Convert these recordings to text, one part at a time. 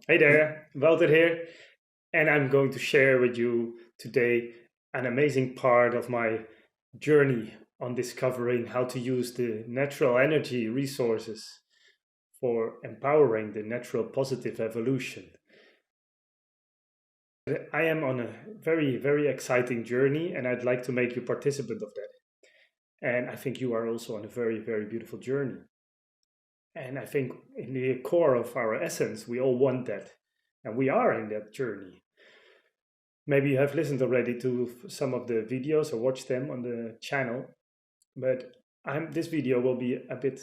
Hey there, Wouter here, and I'm going to share with you today an amazing part of my journey on discovering how to use the natural energy resources for empowering the natural positive evolution. I am on a very, very exciting journey, and I'd like to make you participant of that. And I think you are also on a very, very beautiful journey. And I think in the core of our essence, we all want that, and we are in that journey. Maybe you have listened already to some of the videos or watched them on the channel, but this video will be a bit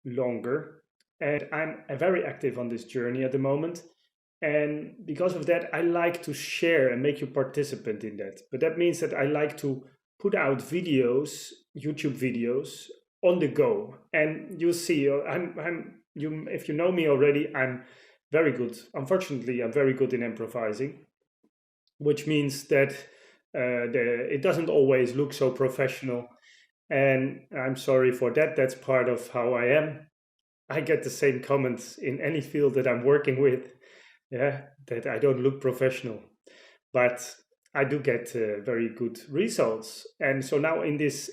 longer, and I'm very active on this journey at the moment. And because of that, I like to share and make you participant in that. But that means that I like to put out videos, YouTube videos, on the go. And you see, if you know me already, I'm very good. Unfortunately, I'm very good in improvising, which means that it doesn't always look so professional. And I'm sorry for that. That's part of how I am. I get the same comments in any field that I'm working with, that I don't look professional. But I do get very good results. And so now in this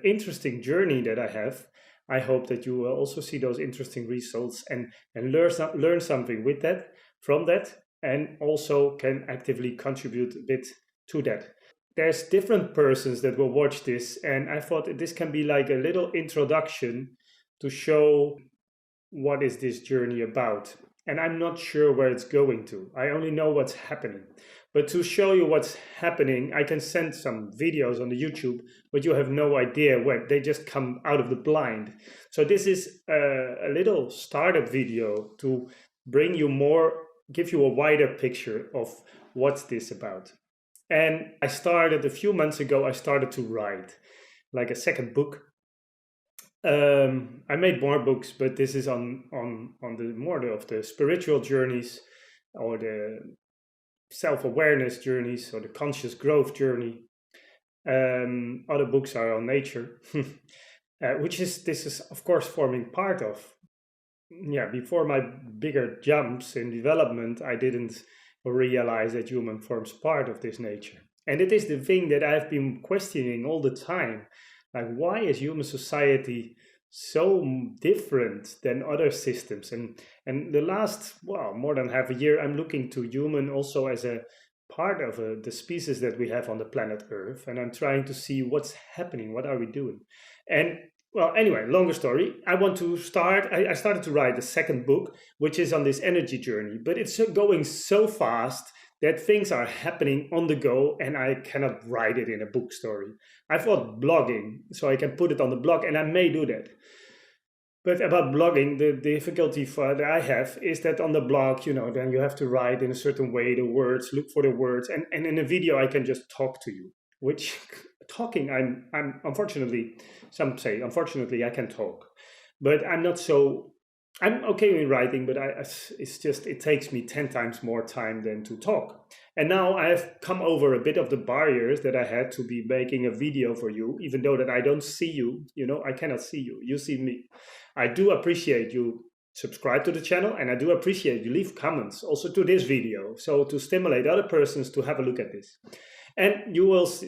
interesting journey that I have, I hope that you will also see those interesting results and learn something with that, from that, and also can actively contribute a bit to that. There's different persons that will watch this, and I thought this can be like a little introduction to show what is this journey about. And I'm not sure where it's going to. I only know what's happening. But to show you what's happening, I can send some videos on the YouTube, but you have no idea where they just come out of the blind. So this is a little startup video to bring you more, give you a wider picture of what's this about. And a few months ago, I started to write like a second book. I made more books, but this is on the more of the spiritual journeys, or the self-awareness journeys, or the conscious growth journey. Other books are on nature, this is of course forming part of. Before my bigger jumps in development, I didn't realize that human forms part of this nature, and it is the thing that I've been questioning all the time. Like, why is human society so different than other systems? And the last, more than half a year, I'm looking to human also as a part of the species that we have on the planet Earth. And I'm trying to see what's happening. What are we doing? And anyway, longer story. I started to write the second book, which is on this energy journey. But it's going so fast that things are happening on the go, and I cannot write it in a book story. I thought blogging, so I can put it on the blog, and I may do that. But about blogging, the difficulty that I have is that on the blog, then you have to write in a certain way, the words, look for the words, and in a video I can just talk to you. Which talking, I'm unfortunately, some say unfortunately I can talk, but I'm okay in writing, but it takes me 10 times more time than to talk. And now I've come over a bit of the barriers that I had to be making a video for you, even though that I don't see you, I cannot see you. You see me. I do appreciate you subscribe to the channel, and I do appreciate you leave comments also to this video, so to stimulate other persons to have a look at this. And you will see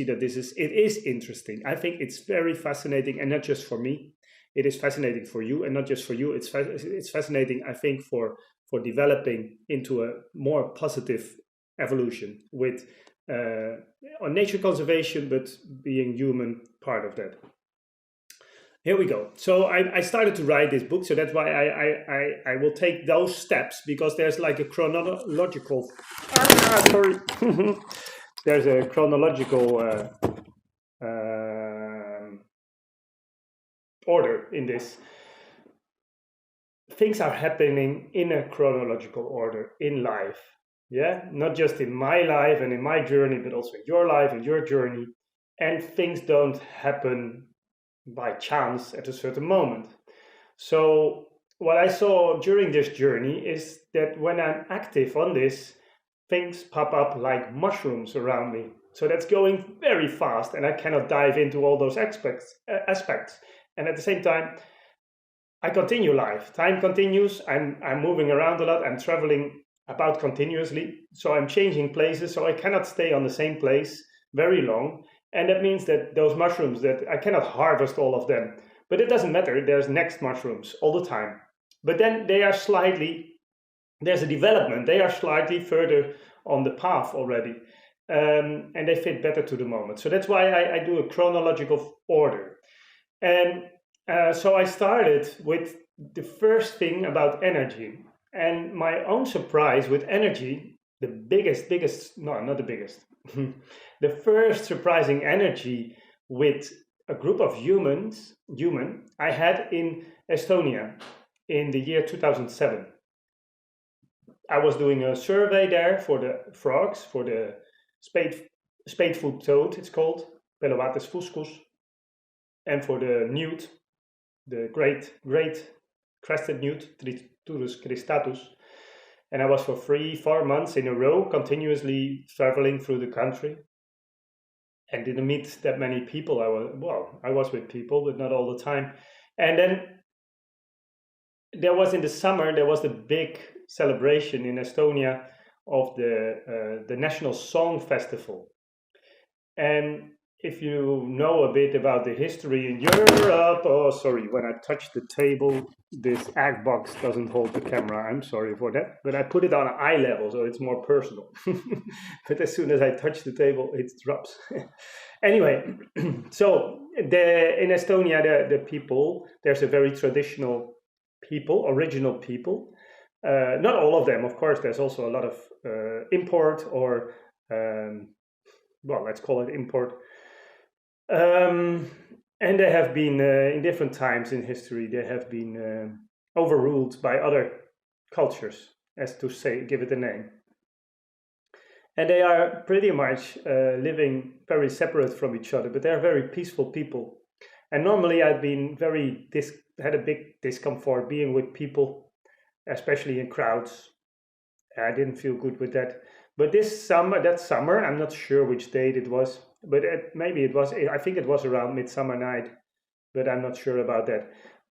that it is interesting. I think it's very fascinating, and not just for me. It is fascinating for you, and not just for you. It's fascinating, I think, for developing into a more positive evolution with on nature conservation, but being human part of that. Here we go. So I started to write this book, so that's why I will take those steps, because there's like a chronological. Sorry, there's a chronological order in this. Things are happening in a chronological order in life. Not just in my life and in my journey, but also in your life and your journey. And things don't happen by chance at a certain moment. So what I saw during this journey is that when I'm active on this, things pop up like mushrooms around me. So that's going very fast, and I cannot dive into all those aspects. And at the same time, I continue life. Time continues. I'm moving around a lot. I'm traveling about continuously. So I'm changing places. So I cannot stay on the same place very long. And that means that those mushrooms, that I cannot harvest all of them. But it doesn't matter. There's next mushrooms all the time. But then they are slightly, there's a development. They are slightly further on the path already. And they fit better to the moment. So that's why I do a chronological order. And so I started with the first thing about energy. And my own surprise with energy, the biggest, no, not the biggest. The first surprising energy with a group of human, I had in Estonia in the year 2007. I was doing a survey there for the frogs, for the spadefoot toad, it's called, Pelobates fuscus, and for the newt, the great crested newt, Triturus cristatus. And I was for 4 months in a row, continuously traveling through the country. And didn't meet that many people. I was with people, but not all the time. And then there was in the summer, there was the big celebration in Estonia of the National Song Festival. And if you know a bit about the history in Europe, when I touch the table, this egg box doesn't hold the camera. I'm sorry for that, but I put it on eye level, so it's more personal. But as soon as I touch the table, it drops. Anyway, so in Estonia, the people, there's a very traditional people, original people. Not all of them, of course. There's also a lot of import or, let's call it import. And they have been, in different times in history, they have been overruled by other cultures, as to say, give it a name. And they are pretty much living very separate from each other, but they're very peaceful people. And normally I've been had a big discomfort being with people, especially in crowds. I didn't feel good with that. But that summer, I'm not sure which date it was, but I think it was around Midsummer Night, but I'm not sure about that.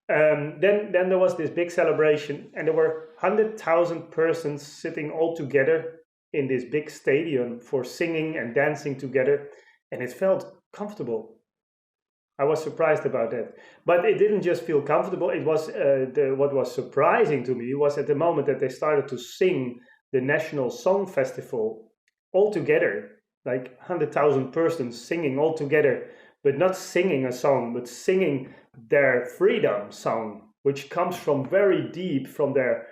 Then there was this big celebration, and there were 100,000 persons sitting all together in this big stadium for singing and dancing together, and it felt comfortable. I was surprised about that. But it didn't just feel comfortable, it was what was surprising to me was at the moment that they started to sing the National Song Festival all together, like 100,000 persons singing all together, but not singing a song, but singing their freedom song, which comes from very deep, from their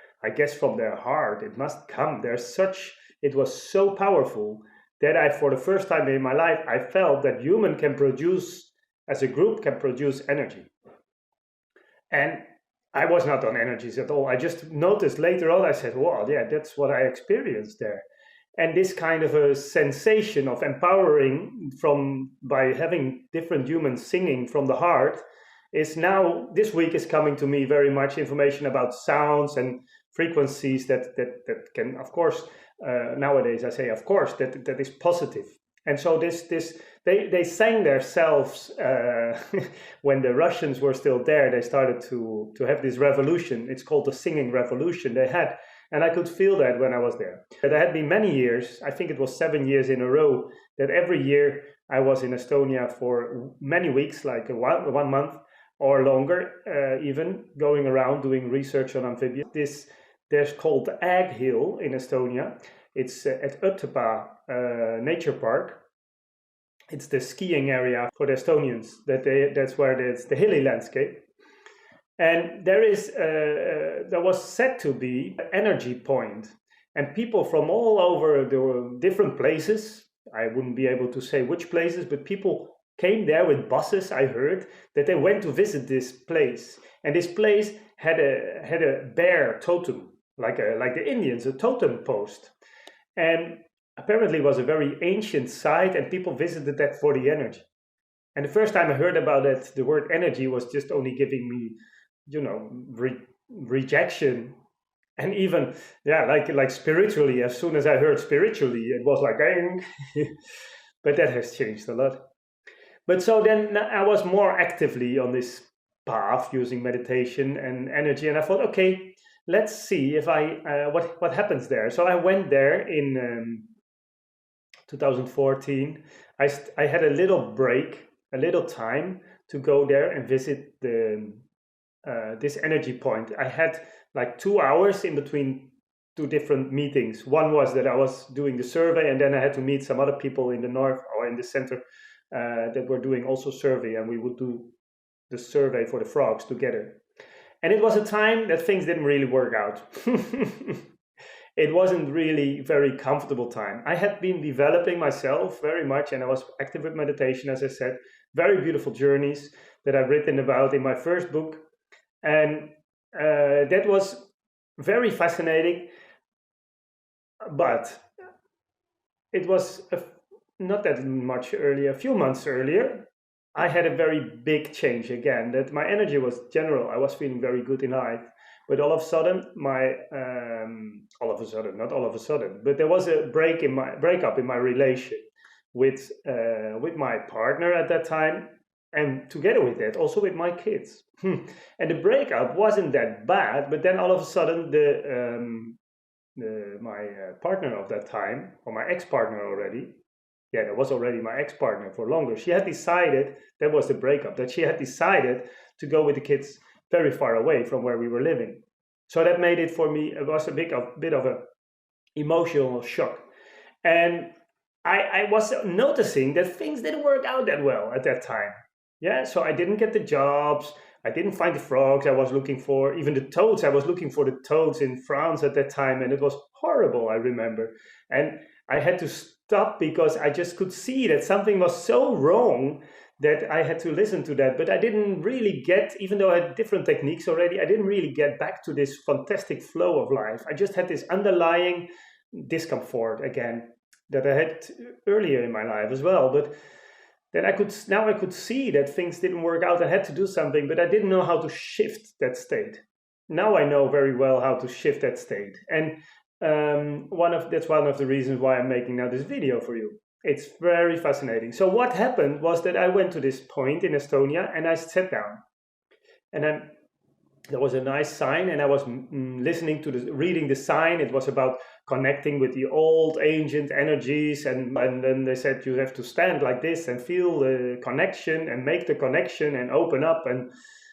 heart. It must come. It was so powerful that for the first time in my life, I felt that human can produce, as a group, can produce energy. And I was not on energies at all. I just noticed later on, I said, wow, yeah, that's what I experienced there. And this kind of a sensation of empowering by having different humans singing from the heart is now, this week is coming to me very much information about sounds and frequencies that can, of course, nowadays I say, of course, that is positive. And so they sang themselves when the Russians were still there. They started to have this revolution. It's called the singing revolution they had. And I could feel that when I was there. There had been many years, I think it was 7 years in a row, that every year I was in Estonia for many weeks, like 1 month or longer, even going around doing research on amphibians. There's called Egg Hill in Estonia. It's at Otepää Nature Park. It's the skiing area for the Estonians. That's where there's the hilly landscape. And there was said to be an energy point, and people from all over the different places, I wouldn't be able to say which places, but people came there with buses. I heard that they went to visit this place, and this place had a bear totem, like the Indians, a totem post, and apparently it was a very ancient site, and people visited that for the energy. And the first time I heard about it, the word energy was just only giving me, rejection, and even like spiritually. As soon as I heard spiritually, it was like, but that has changed a lot. But so then I was more actively on this path using meditation and energy. And I thought, okay, let's see if what happens there. So I went there in 2014. I had a little break, a little time to go there and visit this energy point. I had like 2 hours in between two different meetings. One was that I was doing the survey, and then I had to meet some other people in the north or in the center that were doing also survey, and we would do the survey for the frogs together. And it was a time that things didn't really work out. It wasn't really very comfortable time. I had been developing myself very much, and I was active with meditation, as I said, very beautiful journeys that I've written about in my first book. And that was very fascinating, but it was not that much earlier, a few months earlier, I had a very big change again, that my energy was general. I was feeling very good in life. But all of a sudden, not all of a sudden, but there was a breakup in my relation with my partner at that time, and together with that, also with my kids. And the breakup wasn't that bad, but then all of a sudden, my partner of that time, or my ex-partner already, that was already my ex-partner for longer. She had decided, that was the breakup, that she had decided to go with the kids very far away from where we were living. So that made it for me, it was a bit of a emotional shock. And I was noticing that things didn't work out that well at that time. Yeah, so I didn't get the jobs, I didn't find the frogs I was looking for, even the toads. I was looking for the toads in France at that time, and it was horrible, I remember. And I had to stop because I just could see that something was so wrong that I had to listen to that. But I didn't really get, even though I had different techniques already, I didn't really get back to this fantastic flow of life. I just had this underlying discomfort again that I had earlier in my life as well. But then I could see that things didn't work out. I had to do something, but I didn't know how to shift that state. Now I know very well how to shift that state. And that's one of the reasons why I'm making now this video for you. It's very fascinating. So what happened was that I went to this point in Estonia and I sat down. And then there was a nice sign, and I was reading the sign. It was about connecting with the old ancient energies, and then they said you have to stand like this and feel the connection and make the connection and open up. And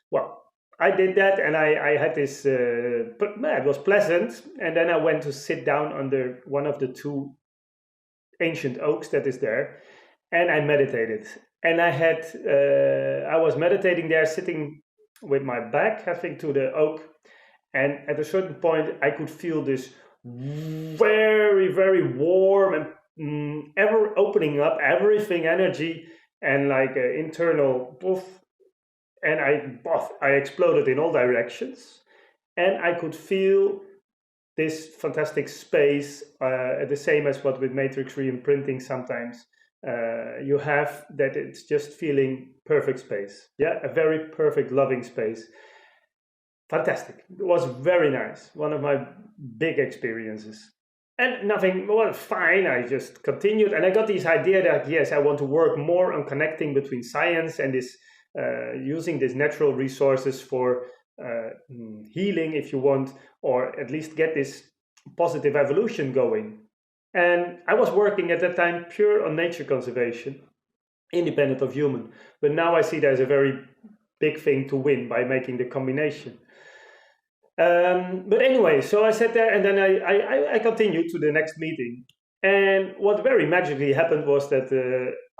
well, I did that, and I had this, but it was pleasant. And then I went to sit down under one of the two ancient oaks that is there, and I meditated. And I was meditating there, sitting with my back, I think, to the oak. And at a certain point, I could feel this very, very warm and ever opening up everything energy, and like internal poof. And I exploded in all directions. And I could feel this fantastic space, the same as what with matrix reimprinting sometimes you have, that it's just feeling perfect space. Yeah, a very perfect, loving space. Fantastic. It was very nice. One of my big experiences. And nothing, well, fine. I just continued. And I got this idea that, yes, I want to work more on connecting between science and this, using these natural resources for healing, if you want, or at least get this positive evolution going. And I was working at that time pure on nature conservation, independent of human. But now I see there's a very big thing to win by making the combination. But anyway, so I sat there, and then I continued to the next meeting. And what very magically happened was that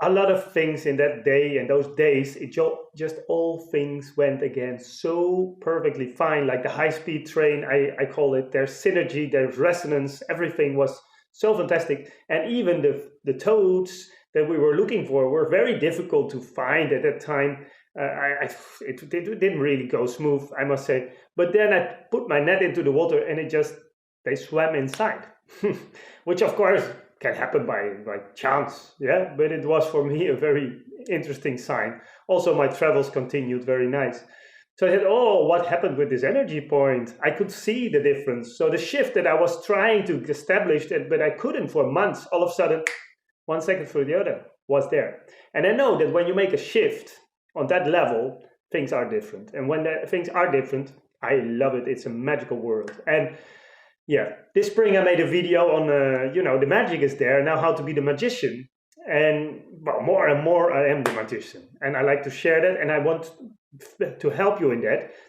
a lot of things in that day and those days, it just all things went again so perfectly fine, like the high-speed train, I call it. There's synergy, there's resonance, everything was so fantastic. And even the toads that we were looking for were very difficult to find at that time. It didn't really go smooth, I must say. But then I put my net into the water, and they swam inside, which of course can happen by chance, yeah. But it was for me a very interesting sign. Also, my travels continued very nice. So I said, oh, what happened with this energy point? I could see the difference. So the shift that I was trying to establish, but I couldn't for months, all of a sudden, 1 second for the other, was there. And I know that when you make a shift on that level, things are different. And when things are different, I love it. It's a magical world. And yeah, this spring I made a video on, the magic is there, now how to be the magician. And well, more and more I am the magician. And I like to share that, and I want to help you in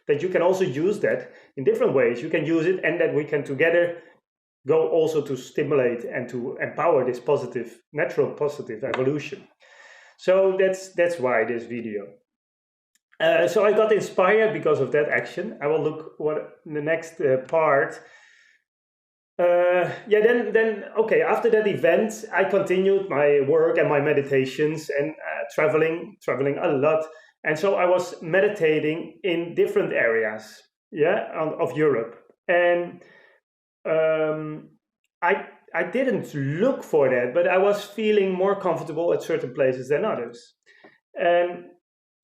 that you can also use that in different ways. You can use it, and that we can together go also to stimulate and to empower this natural positive evolution. So that's why this video. So I got inspired because of that action. I will look what the next part. Okay, after that event, I continued my work and my meditations and traveling a lot. And so I was meditating in different areas, of Europe. And I didn't look for that, but I was feeling more comfortable at certain places than others. And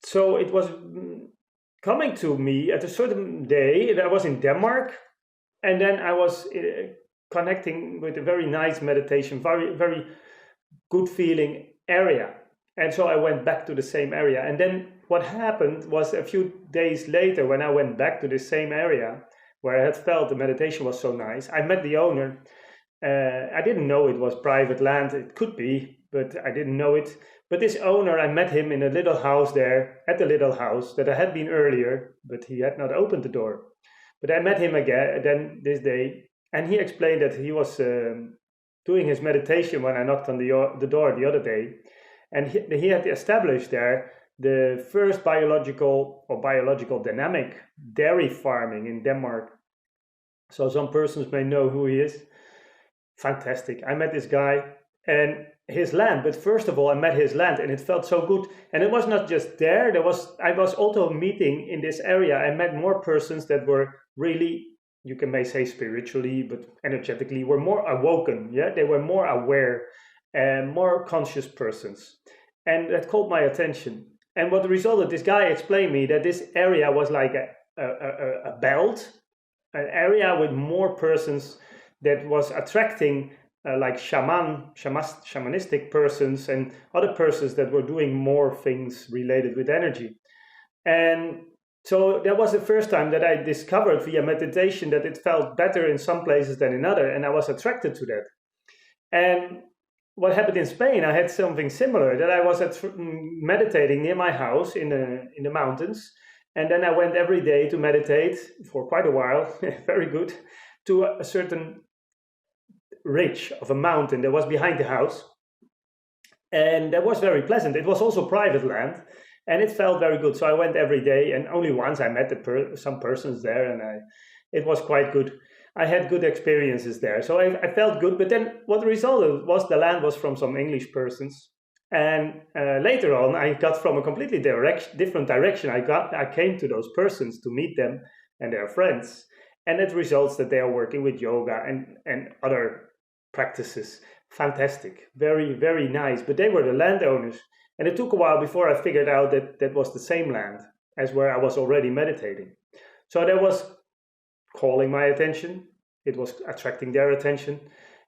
so it was coming to me at a certain day that I was in Denmark, and then I was connecting with a very nice meditation, very, very good feeling area. And so I went back to the same area. And then what happened was a few days later, when I went back to the same area where I had felt the meditation was so nice, I met the owner. I didn't know it was private land. It could be, but I didn't know it. But this owner, I met him in a little house there, at the little house that I had been earlier, but he had not opened the door. But I met him again then this day, and he explained that he was doing his meditation when I knocked on the door the other day. And he had established there the first biological dynamic dairy farming in Denmark. So some persons may know who he is. Fantastic. I met this guy and his land, but first of all, I met his land and it felt so good. And it was not just there. I was also meeting in this area. I met more persons that were really, you may say spiritually, but energetically, were more awoken. Yeah, they were more aware and more conscious persons. And that caught my attention. And what resulted, this guy explained me that this area was like a belt, an area with more persons that was attracting like shamanistic persons and other persons that were doing more things related with energy. And so that was the first time that I discovered via meditation that it felt better in some places than in other, and I was attracted to that. And what happened in Spain, I had something similar, that I was meditating near my house in the mountains, and then I went every day to meditate for quite a while, very good, to a certain ridge of a mountain that was behind the house, and that was very pleasant. It was also private land, and it felt very good. So I went every day, and only once I met some persons there, and it was quite good. I had good experiences there, so I felt good. But then what resulted was the land was from some English persons, and later on I got from a completely different direction. I came to those persons to meet them and their friends, and it results that they are working with yoga and other practices. Fantastic, very, very nice. But they were the landowners, and it took a while before I figured out that that was the same land as where I was already meditating. So that was calling my attention. It was attracting their attention.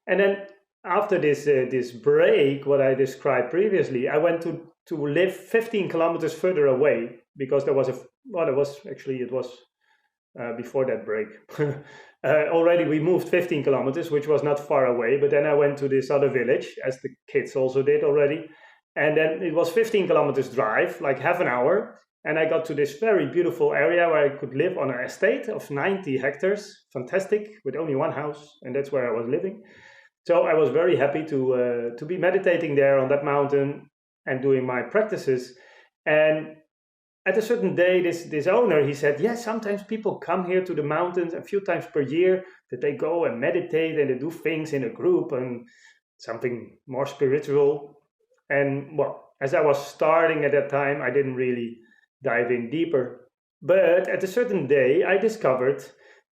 And then after this break, what I described previously, I went to live 15 kilometers further away, because there was it was before that break. Already we moved 15 kilometers, which was not far away, but then I went to this other village, as the kids also did already. And then it was 15 kilometers drive, like half an hour. And I got to this very beautiful area where I could live on an estate of 90 hectares. Fantastic, with only one house. And that's where I was living. So I was very happy to be meditating there on that mountain and doing my practices. And at a certain day, this owner, he said, yes, sometimes people come here to the mountains a few times per year, that they go and meditate and they do things in a group and something more spiritual. And well, as I was starting at that time, I didn't really dive in deeper. But at a certain day, I discovered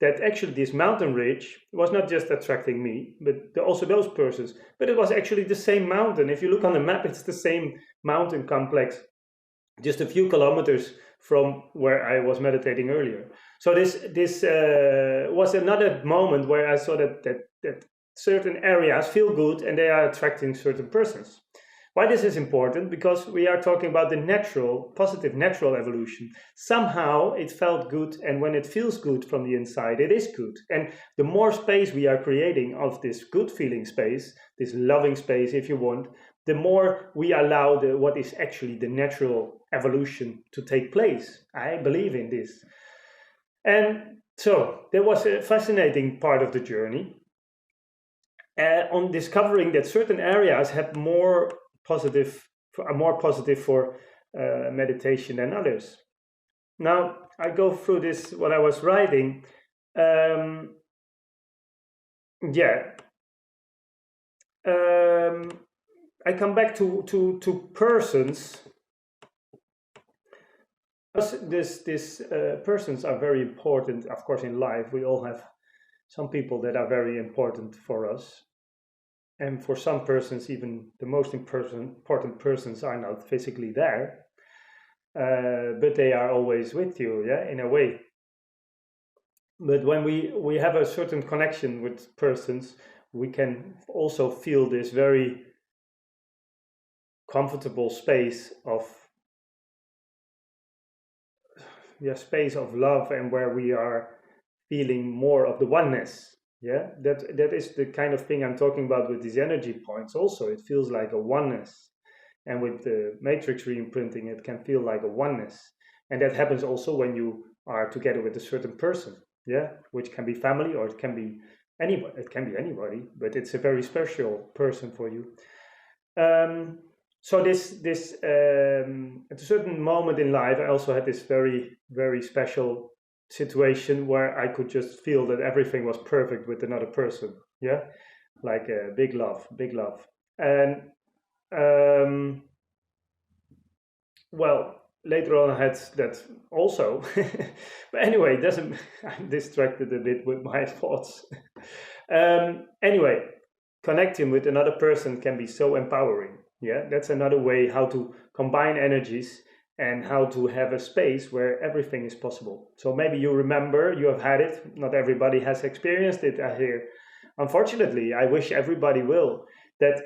that actually this mountain ridge was not just attracting me, but also those persons. But it was actually the same mountain. If you look on the map, it's the same mountain complex, just a few kilometers from where I was meditating earlier. So this was another moment where I saw that certain areas feel good and they are attracting certain persons. Why this is important? Because we are talking about the natural, positive natural evolution. Somehow it felt good, and when it feels good from the inside, it is good. And the more space we are creating of this good feeling space, this loving space if you want, the more we allow what is actually the natural evolution to take place. I believe in this. And so there was a fascinating part of the journey on discovering that certain areas have are more positive for meditation than others. Now I go through this what I was writing. I come back to persons. This persons are very important, of course, in life. We all have some people that are very important for us, and for some persons, even the most important persons are not physically there, but they are always with you, yeah, in a way. But when we have a certain connection with persons, we can also feel this very comfortable space of love, and where we are feeling more of the oneness. Yeah, that is the kind of thing I'm talking about with these energy points. Also, it feels like a oneness, and with the matrix reimprinting, it can feel like a oneness, and that happens also when you are together with a certain person. Yeah, which can be family, or it can be anybody. It can be anybody, but it's a very special person for you. So this at a certain moment in life, I also had this very, very special situation where I could just feel that everything was perfect with another person. Yeah, like big love. And well, later on I had that also. But anyway, I'm distracted a bit with my thoughts. Anyway, connecting with another person can be so empowering. Yeah, that's another way how to combine energies and how to have a space where everything is possible. So maybe you remember, you have had it. Not everybody has experienced it, I hear. Unfortunately, I wish everybody will. That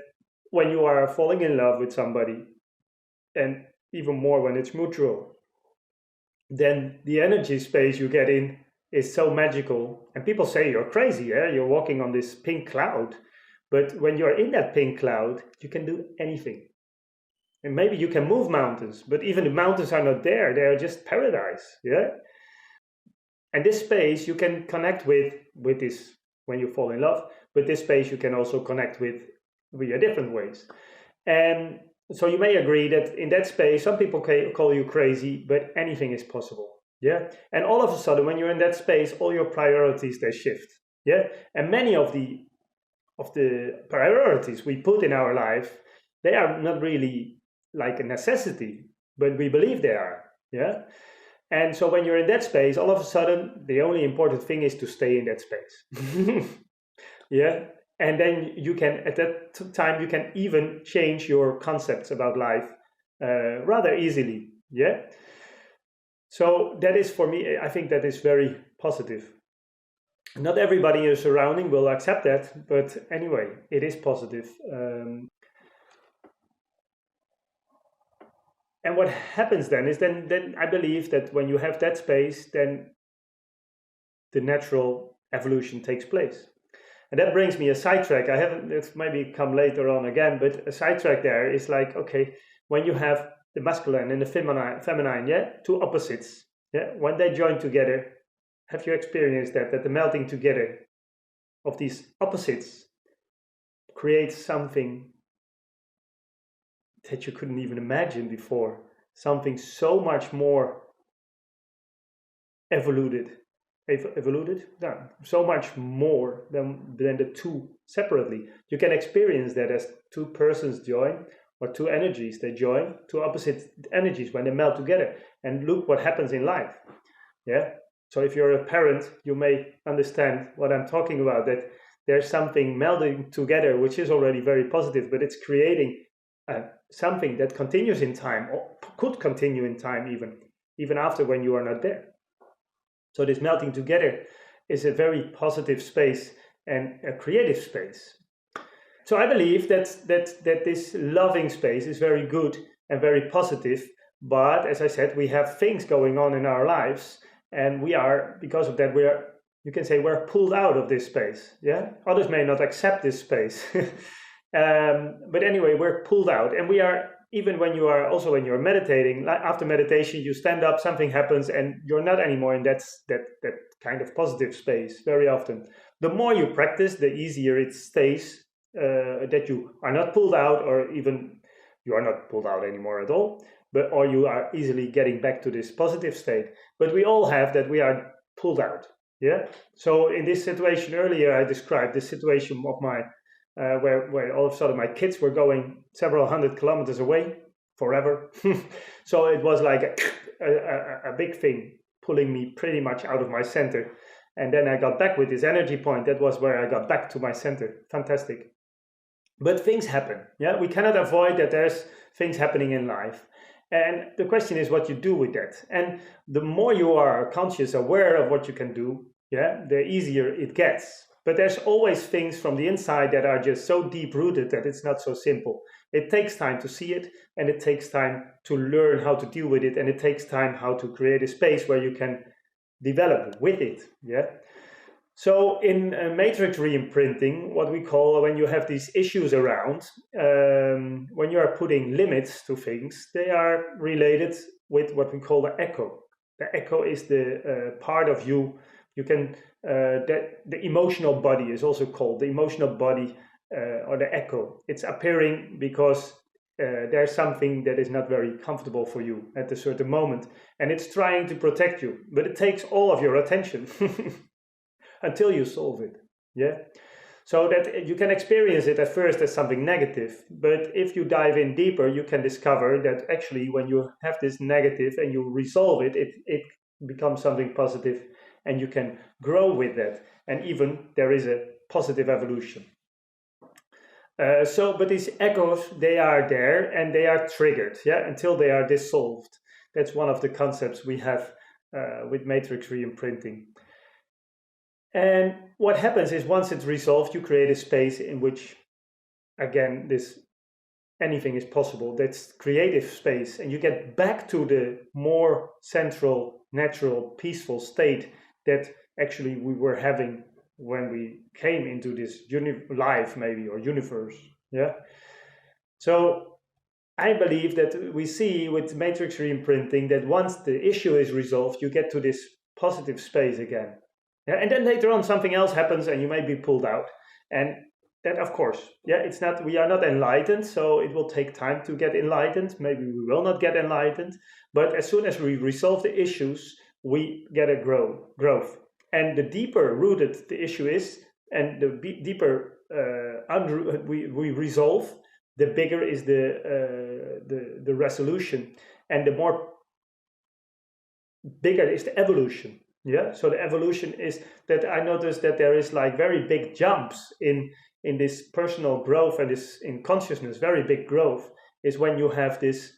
when you are falling in love with somebody, and even more when it's mutual, then the energy space you get in is so magical. And people say you're crazy, yeah? You're walking on this pink cloud. But when you're in that pink cloud, you can do anything. And maybe you can move mountains, but even the mountains are not there. They are just paradise, yeah? And this space you can connect with this when you fall in love, but this space you can also connect with via different ways. And so you may agree that in that space, some people call you crazy, but anything is possible, yeah? And all of a sudden, when you're in that space, all your priorities, they shift, yeah? And many of the priorities we put in our life, they are not really like a necessity, but we believe they are, yeah? And so when you're in that space, all of a sudden, the only important thing is to stay in that space. Yeah? And then you can, at that time, you can even change your concepts about life rather easily, yeah? So that is, for me, I think that is very positive. Not everybody in your surrounding will accept that, but anyway, it is positive. And what happens then is then I believe that when you have that space, then the natural evolution takes place. And that brings me a sidetrack. It's maybe come later on again, but a sidetrack there is like, okay, when you have the masculine and the feminine, yeah, two opposites, yeah, when they join together, have you experienced that the melting together of these opposites creates something that you couldn't even imagine before, something so much more evoluted, no, so much more than the two separately. You can experience that as two persons join, or two energies, they join, two opposite energies when they melt together. And look what happens in life, yeah? So if you're a parent, you may understand what I'm talking about, that there's something melding together, which is already very positive, but it's creating something that continues in time, or could continue in time even after when you are not there. So this melting together is a very positive space and a creative space. So I believe that this loving space is very good and very positive. But as I said, we have things going on in our lives, and we are, because of that, you can say we're pulled out of this space. Yeah, others may not accept this space, but anyway, we're pulled out, and we are. Even when you're meditating, after meditation, you stand up, something happens, and you're not anymore in that kind of positive space very often. The more you practice, the easier it stays that you are not pulled out, or even you are not pulled out anymore at all, or you are easily getting back to this positive state. But we all have that we are pulled out. Yeah. So in this situation earlier, I described the situation of my where all of a sudden my kids were going several hundred kilometers away forever. So it was like a big thing pulling me pretty much out of my center. And then I got back with this energy point. That was where I got back to my center. Fantastic. But things happen. Yeah, we cannot avoid that there's things happening in life. And the question is what you do with that. And the more you are conscious, aware of what you can do, yeah, the easier it gets. But there's always things from the inside that are just so deep-rooted that it's not so simple. It takes time to see it, and it takes time to learn how to deal with it, and it takes time how to create a space where you can develop with it. Yeah. So in matrix reimprinting, what we call when you have these issues around, when you are putting limits to things, they are related with what we call the echo. The echo is the part of you. You can that the emotional body is also called the emotional body or the echo. It's appearing because there's something that is not very comfortable for you at a certain moment, and it's trying to protect you, but it takes all of your attention until you solve it. Yeah. So that you can experience it at first as something negative, but if you dive in deeper, you can discover that actually when you have this negative and you resolve it, it becomes something positive, and you can grow with that. And even there is a positive evolution. But these echoes, they are there and they are triggered, yeah, until they are dissolved. That's one of the concepts we have with matrix reimprinting. And what happens is once it's resolved, you create a space in which, again, anything is possible. That's creative space, and you get back to the more central, natural, peaceful state that actually we were having when we came into this life, maybe, or universe. Yeah. So I believe that we see with matrix reimprinting that once the issue is resolved, you get to this positive space again. Yeah. And then later on something else happens and you may be pulled out. And that, of course, yeah, we are not enlightened, so it will take time to get enlightened. Maybe we will not get enlightened, but as soon as we resolve the issues, we get a growth. And the deeper rooted the issue is, and the deeper we resolve, the bigger is the resolution, and the more bigger is the evolution. Yeah. So the evolution is that I noticed that there is like very big jumps in this personal growth and this in consciousness. Very big growth is when you have this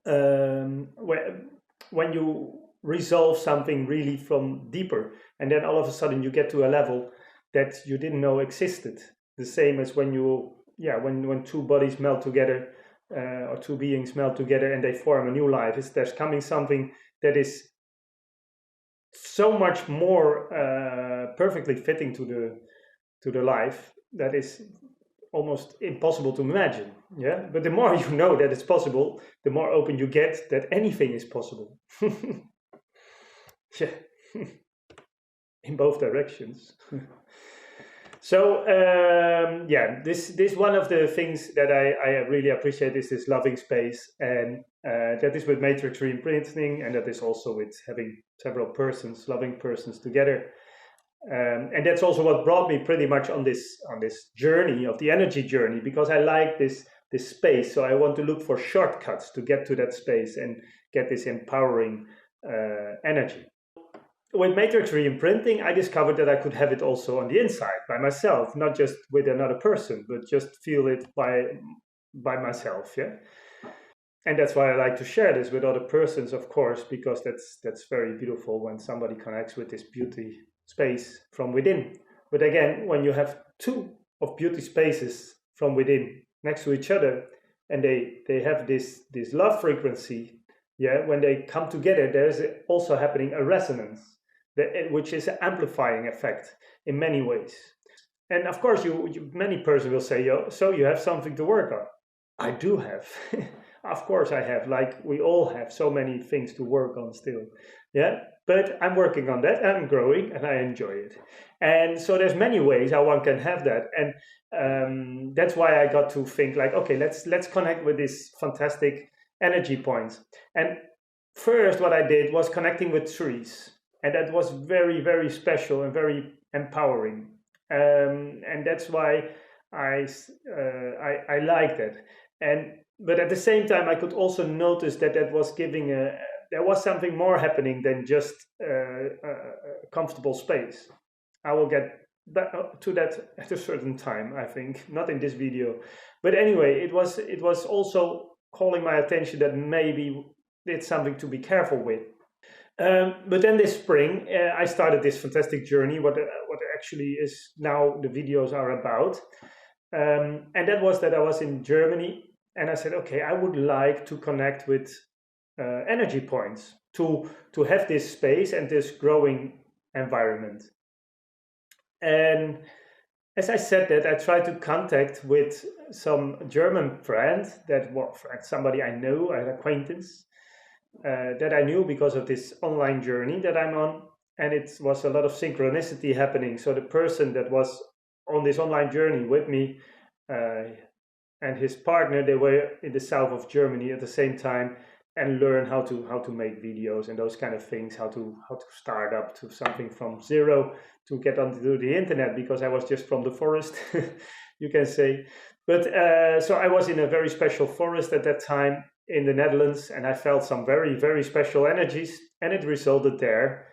when you resolve something really from deeper, and then all of a sudden you get to a level that you didn't know existed. The same as when when two bodies melt together or two beings melt together and they form a new life. There's coming something that is so much more perfectly fitting to the life that is almost impossible to imagine. Yeah, but the more you know that it's possible, the more open you get that anything is possible. Yeah, in both directions. So this one of the things that I really appreciate is this loving space, and that is with matrix reimprinting, and that is also with having several loving persons together. And that's also what brought me pretty much on this journey of the energy journey, because I like this space. So I want to look for shortcuts to get to that space and get this empowering energy. With matrix reimprinting, I discovered that I could have it also on the inside by myself, not just with another person, but just feel it by myself. Yeah. And that's why I like to share this with other persons, of course, because that's very beautiful when somebody connects with this beauty space from within. But again, when you have two of beauty spaces from within next to each other, and they have this love frequency. Yeah, when they come together, there's also happening a resonance, which is an amplifying effect in many ways. And of course, many persons will say, "Yo, so you have something to work on." I do have. Of course I have, like we all have so many things to work on still. Yeah, but I'm working on that, and I'm growing, and I enjoy it. And so there's many ways how one can have that. And that's why I got to think like, okay, let's connect with these fantastic energy points. And first what I did was connecting with trees. And that was very, very special and very empowering. And that's why I liked it. But at the same time, I could also notice that was giving there was something more happening than just a comfortable space. I will get back to that at a certain time, I think, not in this video. But anyway, it was also calling my attention that maybe it's something to be careful with. But then this spring, I started this fantastic journey, what actually is now the videos are about. And that was that I was in Germany. And I said, okay, I would like to connect with energy points to have this space and this growing environment. And as I said that, I tried to contact with some German friend somebody I know, an acquaintance that I knew because of this online journey that I'm on. And it was a lot of synchronicity happening. So the person that was on this online journey with me, and his partner, they were in the south of Germany at the same time, and learn how to make videos and those kind of things, how to start up to something from zero to get onto the internet, because I was just from the forest, you can say. But so I was in a very special forest at that time in the Netherlands, and I felt some very, very special energies, and it resulted there.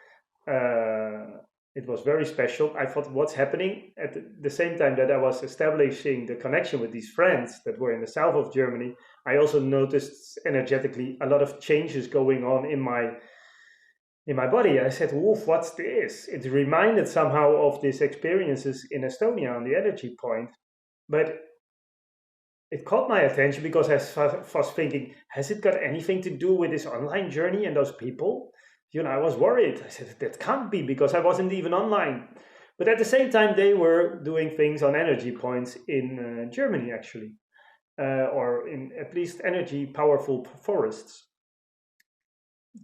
It was very special. I thought, what's happening? At the same time that I was establishing the connection with these friends that were in the south of Germany, I also noticed energetically a lot of changes going on in my body. I said, "Woof, what's this?" It reminded somehow of these experiences in Estonia on the energy point. But it caught my attention because I was thinking, has it got anything to do with this online journey and those people? I was worried. I said, that can't be, because I wasn't even online. But at the same time, they were doing things on energy points in Germany, actually, or in at least energy powerful forests.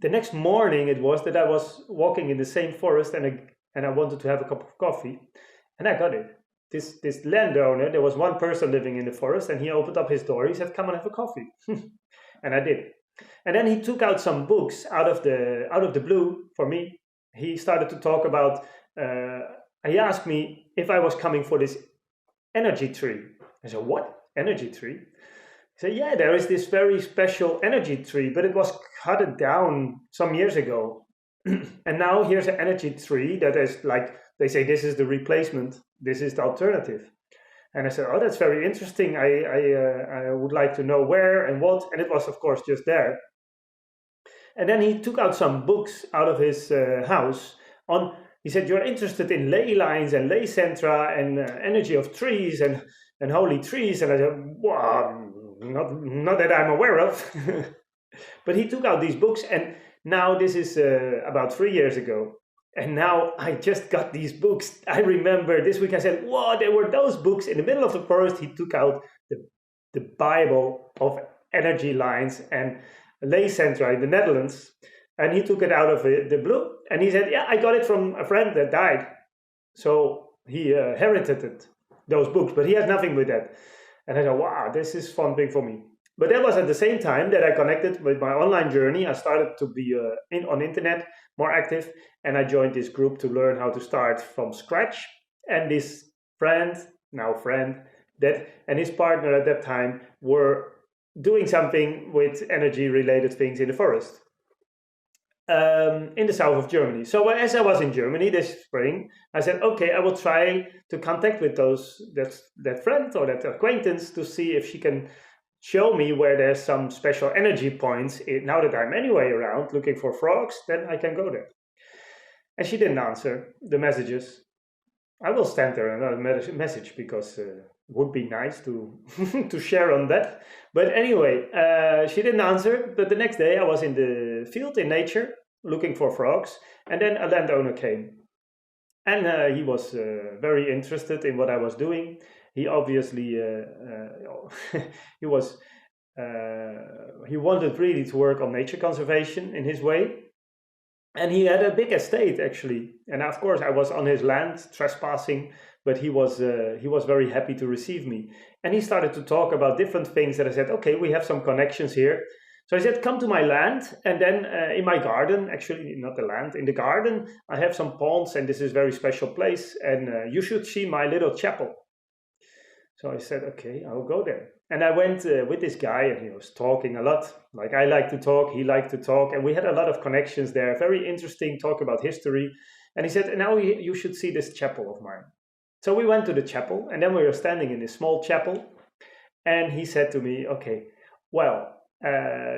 The next morning, it was that I was walking in the same forest, and I wanted to have a cup of coffee, and I got it. This landowner, there was one person living in the forest, and he opened up his door. He said, "Come and have a coffee," and I did. And then he took out some books out of the blue for me. He started to talk about. He asked me if I was coming for this energy tree. I said, "What energy tree?" He said, "Yeah, there is this very special energy tree, but it was cut down some years ago, and now here's an energy tree that is like they say this is the replacement. This is the alternative." And I said, "Oh, that's very interesting. I would like to know where and what." And it was, of course, just there. And then he took out some books out of his house. He said, "You're interested in leylines and leycentra and energy of trees and holy trees." And I said, "Well, not that I'm aware of." But he took out these books, and now this is about 3 years ago. And now I just got these books. I remember this week I said, "Wow, there were those books." In the middle of the forest, he took out the Bible of energy lines and leycentra in the Netherlands. And he took it out of the blue. And he said, "Yeah, I got it from a friend that died." So he inherited those books, but he has nothing with that. And I said, "Wow, this is fun thing for me." But that was at the same time that I connected with my online journey. I started to be on internet, more active, and I joined this group to learn how to start from scratch. And this friend and his partner at that time were doing something with energy-related things in the forest in the south of Germany. So as I was in Germany this spring, I said, okay, I will try to contact with that friend or that acquaintance to see if she can show me where there's some special energy points. Now that I'm anyway around looking for frogs, then I can go there. And she didn't answer the messages. I will stand there another message because it would be nice to to share on that. But anyway, she didn't answer. But the next day I was in the field in nature looking for frogs, and then a landowner came, and he was very interested in what I was doing. He obviously he was he wanted really to work on nature conservation in his way. And he had a big estate actually, and of course I was on his land trespassing, but he was very happy to receive me. And he started to talk about different things that I said, okay, we have some connections here. So I said, come to my land, and then in my garden, actually not the land, in the garden, I have some ponds, and this is a very special place, and you should see my little chapel. So I said, okay, I'll go there. And I went with this guy, and he was talking a lot. Like I like to talk, he liked to talk, and we had a lot of connections there. Very interesting talk about history. And he said, now you should see this chapel of mine. So we went to the chapel, and then we were standing in this small chapel. And he said to me, okay, well,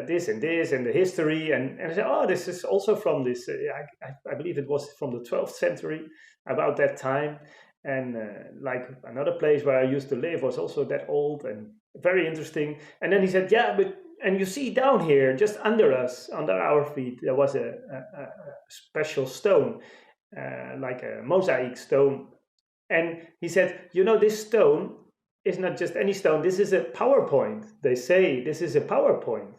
this and the history. And I said, oh, this is also from this, I believe it was from the 12th century, about that time. And like another place where I used to live was also that old and very interesting. And then he said, yeah, but, and you see down here, just under us, under our feet, there was a special stone, like a mosaic stone. And he said, you know, this stone is not just any stone. This is a PowerPoint. They say this is a PowerPoint.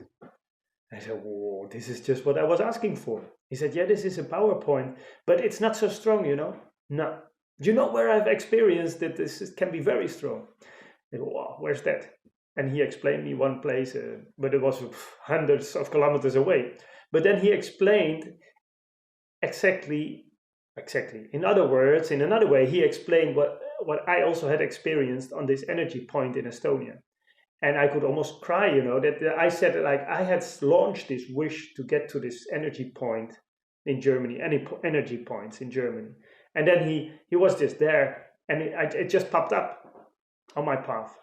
I said, whoa, this is just what I was asking for. He said, yeah, this is a PowerPoint, but it's not so strong, you know. No. You know where I've experienced that this can be very strong. I said, wow, where's that? And he explained me one place, but it was hundreds of kilometers away. But then he explained exactly. In other words, in another way, he explained what I also had experienced on this energy point in Estonia. And I could almost cry, you know, that I said, like, I had launched this wish to get to this energy point in Germany, any energy points in Germany. And then he was just there, and it just popped up on my path.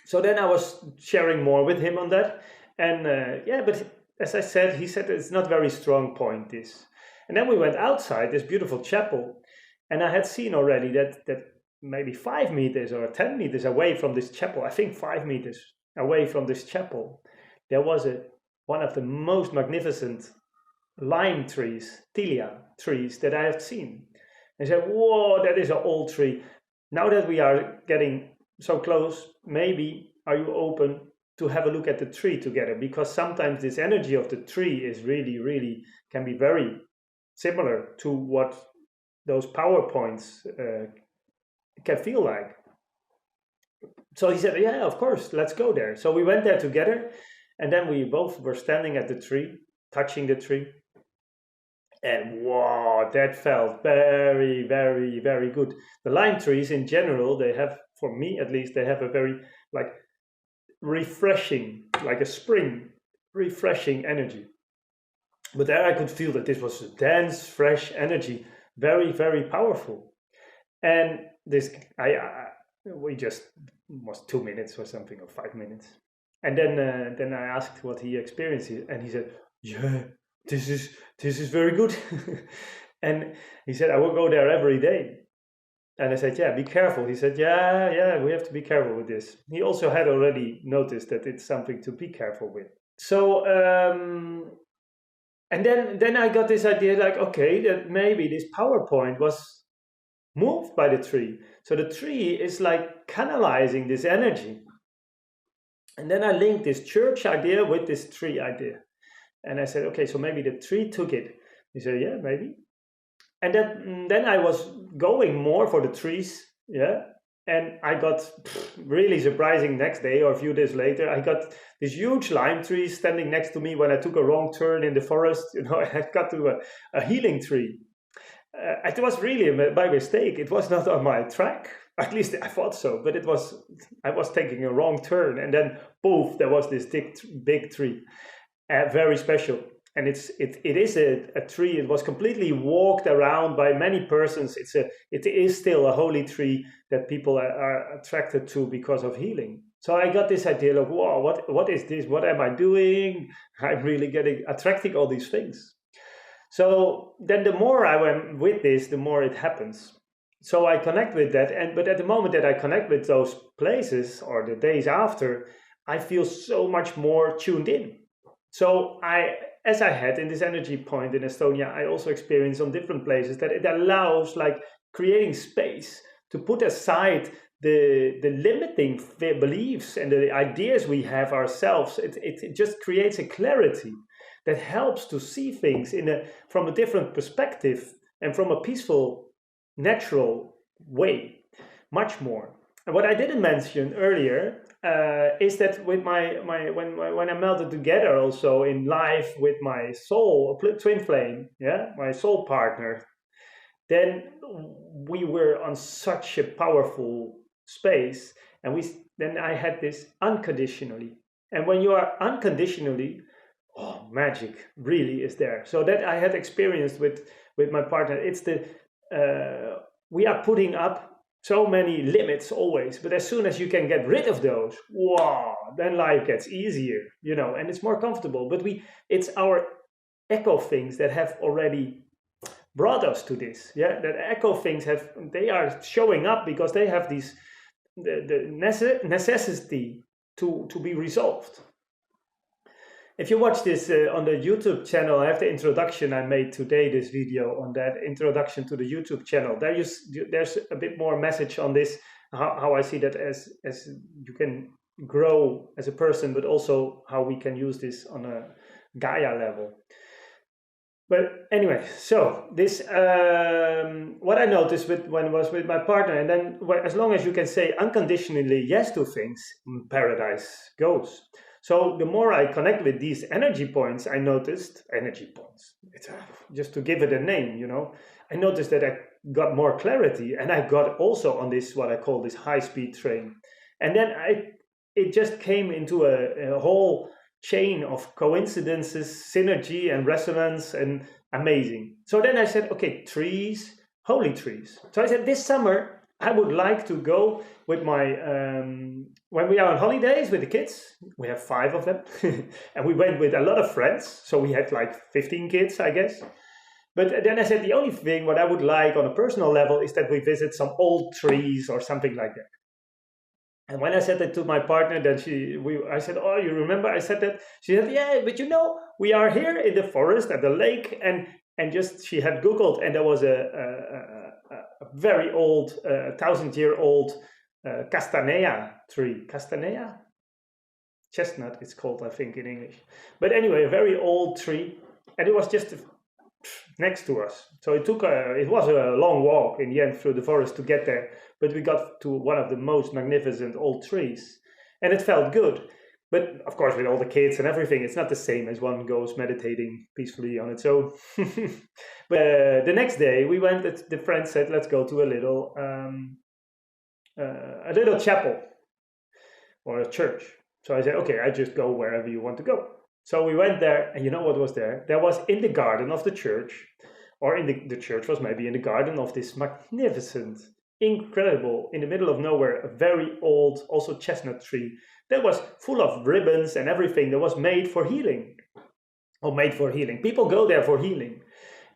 So then I was sharing more with him on that. And yeah, but as I said, he said it's not very strong point, this. And then we went outside this beautiful chapel, and I had seen already that maybe 5 meters or 10 meters away from this chapel, I think 5 meters away from this chapel, there was one of the most magnificent lime trees, tilia trees that I have seen. I said, whoa, that is an old tree. Now that we are getting so close, maybe are you open to have a look at the tree together? Because sometimes this energy of the tree is really, really can be very similar to what those PowerPoints can feel like. So he said, yeah, of course, let's go there. So we went there together, and then we both were standing at the tree, touching the tree. And wow, that felt very, very, very good. The lime trees in general, they have, for me at least, they have a very like refreshing, like a spring, refreshing energy. But there I could feel that this was a dense, fresh energy, very, very powerful. And this, we just was 2 minutes or something, or 5 minutes. And then I asked what he experienced, and he said, yeah, this is very good. And he said, I will go there every day. And I said, yeah, be careful. He said, yeah, we have to be careful with this. He also had already noticed that it's something to be careful with. So, and then I got this idea, like, okay, that maybe this PowerPoint was moved by the tree. So the tree is like canalizing this energy. And then I linked this church idea with this tree idea. And I said, okay, so maybe the tree took it. He said, yeah, maybe. And then I was going more for the trees, yeah. And I got really surprising next day or a few days later, I got this huge lime tree standing next to me when I took a wrong turn in the forest. You know, I got to a healing tree. It was really by mistake. It was not on my track. At least I thought so, but I was taking a wrong turn, and then poof, there was this big tree. Very special, and it is a tree. It was completely walked around by many persons. It is still a holy tree that people are attracted to because of healing. So I got this idea of, wow, what is this? What am I doing? I'm really attracting all these things. So then the more I went with this, the more it happens. So I connect with that, but at the moment that I connect with those places or the days after, I feel so much more tuned in. So as I had in this energy point in Estonia, I also experienced on different places that it allows like creating space to put aside the limiting beliefs and the ideas we have ourselves. It just creates a clarity that helps to see things from a different perspective and from a peaceful, natural way, much more. And what I didn't mention earlier is that with when I melted together also in life with my soul, twin flame, my soul partner, then we were on such a powerful space, and then I had this unconditionally. And when you are unconditionally, magic really is there. So that I had experienced with my partner. It's we are putting up so many limits always, but as soon as you can get rid of those, then life gets easier, and it's more comfortable. But it's our echo things that have already brought us to this. That echo things they are showing up because they have the necessity to be resolved. If you watch this on the YouTube channel, I have the introduction I made today, this video on that introduction to the YouTube channel. There's a bit more message on this, how I see that as you can grow as a person, but also how we can use this on a Gaia level. But anyway, so this, what I noticed when I was with my partner, and then as long as you can say unconditionally yes to things, paradise goes. So the more I connect with these energy points, I noticed, energy points, it's just to give it a name, I noticed that I got more clarity, and I got also on this, what I call this high-speed train. And then it just came into a whole chain of coincidences, synergy and resonance, and amazing. So then I said, okay, trees, holy trees. So I said, this summer, I would like to go with my, when we are on holidays with the kids, we have 5 of them, and we went with a lot of friends, so we had like 15 kids, I guess. But then I said, the only thing what I would like on a personal level is that we visit some old trees or something like that. And when I said that to my partner, then I said, oh, you remember I said that? She said, yeah, but we are here in the forest at the lake, and just she had Googled, and there was a very old, 1,000-year-old castanea tree. Castanea? Chestnut, it's called, I think, in English. But anyway, a very old tree, and it was just next to us. So it was a long walk in the end through the forest to get there, but we got to one of the most magnificent old trees, and it felt good. But of course, with all the kids and everything, it's not the same as one goes meditating peacefully on its own. But the next day, we went. The friend said, "Let's go to a little chapel or a church." So I said, "Okay, I just go wherever you want to go." So we went there, and you know what was there? There was in the garden of the church, or in the church was maybe in the garden of this magnificent, incredible, in the middle of nowhere, a very old, also chestnut tree that was full of ribbons and everything that was made for healing. People go there for healing.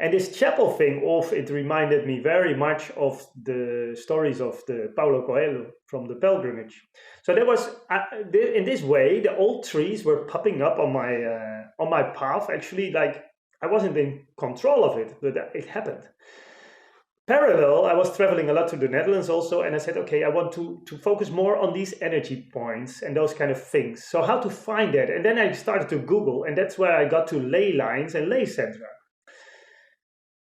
And this chapel thing, it reminded me very much of the stories of the Paulo Coelho from the pilgrimage. So there was, in this way, the old trees were popping up on my path. Actually, like I wasn't in control of it, but it happened. Parallel, I was traveling a lot to the Netherlands also, and I said, okay, I want to focus more on these energy points and those kind of things. So how to find that? And then I started to Google, and that's where I got to leylines and leycentra.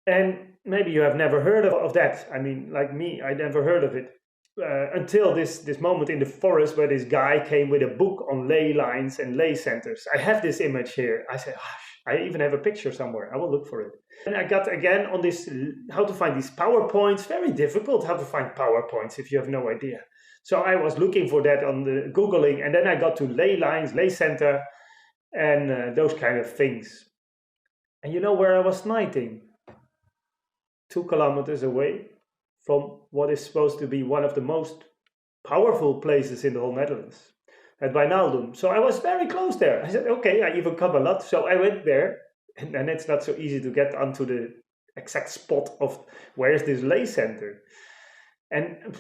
And maybe you have never heard of that. I mean, like me, I never heard of it until this moment in the forest where this guy came with a book on ley lines and ley centers. I have this image here. I said, I even have a picture somewhere. I will look for it. And I got again on this, how to find these PowerPoints. Very difficult how to find PowerPoints if you have no idea. So I was looking for that on the Googling, and then I got to ley lines, leycentra, and those kind of things. And you know where I was nighting? 2 kilometers away from what is supposed to be one of the most powerful places in the whole Netherlands, at Wijnaldum. So I was very close there. I said, okay, I even come a lot. So I went there, and it's not so easy to get onto the exact spot of where's this ley center. And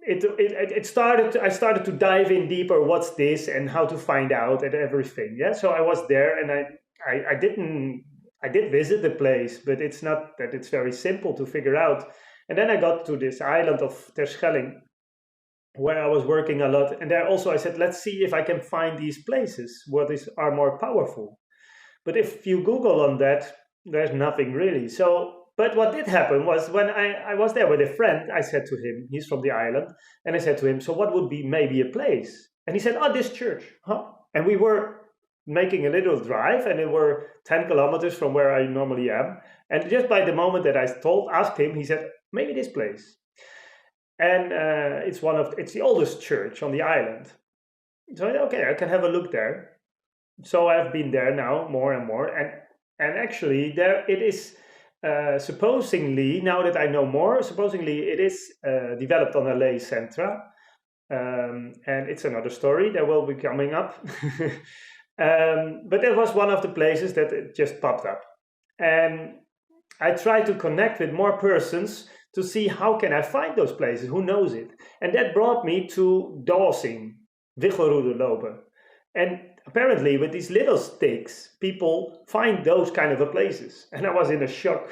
it started. I started to dive in deeper. What's this, and how to find out, and everything. Yeah. So I was there, and I didn't. I did visit the place, but it's not that it's very simple to figure out. And then I got to this island of Terschelling, where I was working a lot. And there also I said, let's see if I can find these places are more powerful. But if you Google on that, there's nothing really. So, but what did happen was when I was there with a friend, I said to him, he's from the island, and I said to him, so what would be maybe a place? And he said, oh, this church. Huh? And we were making a little drive, and it were 10 kilometers from where I normally am. And just by the moment that I asked him, he said, maybe this place. And it's the oldest church on the island. So okay, I can have a look there. So I've been there now more and more, and actually there it is. Supposedly, now that I know more, supposedly it is developed on a leycentra, and it's another story that will be coming up. But it was one of the places that it just popped up, and I tried to connect with more persons to see how can I find those places, who knows it, and that brought me to dowsing, Wigholt Vleer, and apparently with these little sticks, people find those kind of places, and I was in a shock.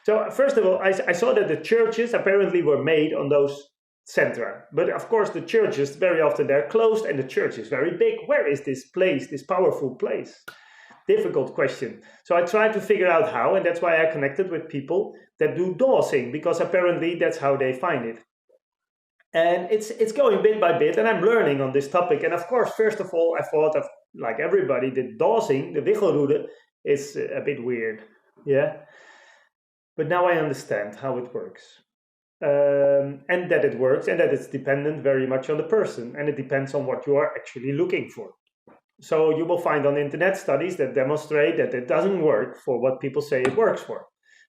So first of all, I saw that the churches apparently were made on those centra, but of course the churches very often they're closed, and the church is very big. Where is this place, this powerful place? Difficult question. So I tried to figure out how, and that's why I connected with people that do dowsing, because apparently that's how they find it. And it's going bit by bit, and I'm learning on this topic. And of course, first of all, I thought of, like everybody, the dowsing, the Wigholt, is a bit weird, yeah. But now I understand how it works, and that it works, and that it's dependent very much on the person, and it depends on what you are actually looking for. So you will find on the internet studies that demonstrate that it doesn't work for what people say it works for.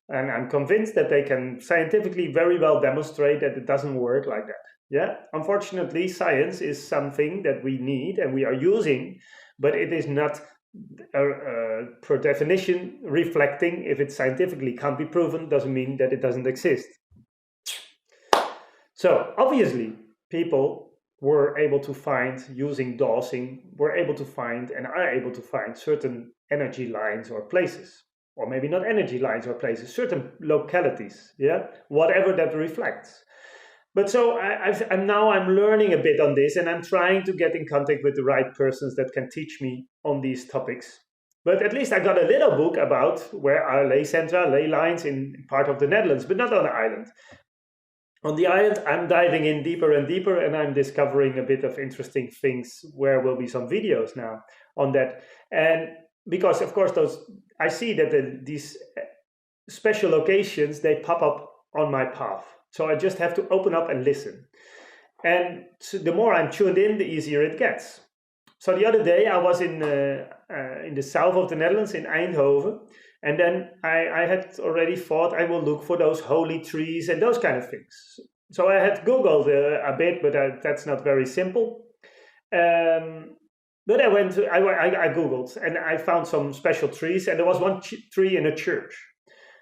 And I'm convinced that they can scientifically very well demonstrate that it doesn't work like that. Yeah, unfortunately, science is something that we need and we are using, but it is not, per definition, reflecting. If it scientifically can't be proven, doesn't mean that it doesn't exist. So obviously, people were able to find, using dowsing, were able to find and are able to find certain energy lines or places. Or maybe not energy lines or places, certain localities, yeah, whatever that reflects. But so I'm learning a bit on this, and I'm trying to get in contact with the right persons that can teach me on these topics. But at least I got a little book about where are leycentra, leylines in part of the Netherlands, but not on the island. On the island, I'm diving in deeper and deeper, and I'm discovering a bit of interesting things where will be some videos now on that. And because, of course, I see that these special locations, they pop up on my path. So I just have to open up and listen. And so the more I'm tuned in, the easier it gets. So the other day, I was in the south of the Netherlands, in Eindhoven. And then I had already thought I will look for those holy trees and those kind of things. So I had Googled a bit, but that's not very simple. But I Googled and I found some special trees, and there was one tree in a church.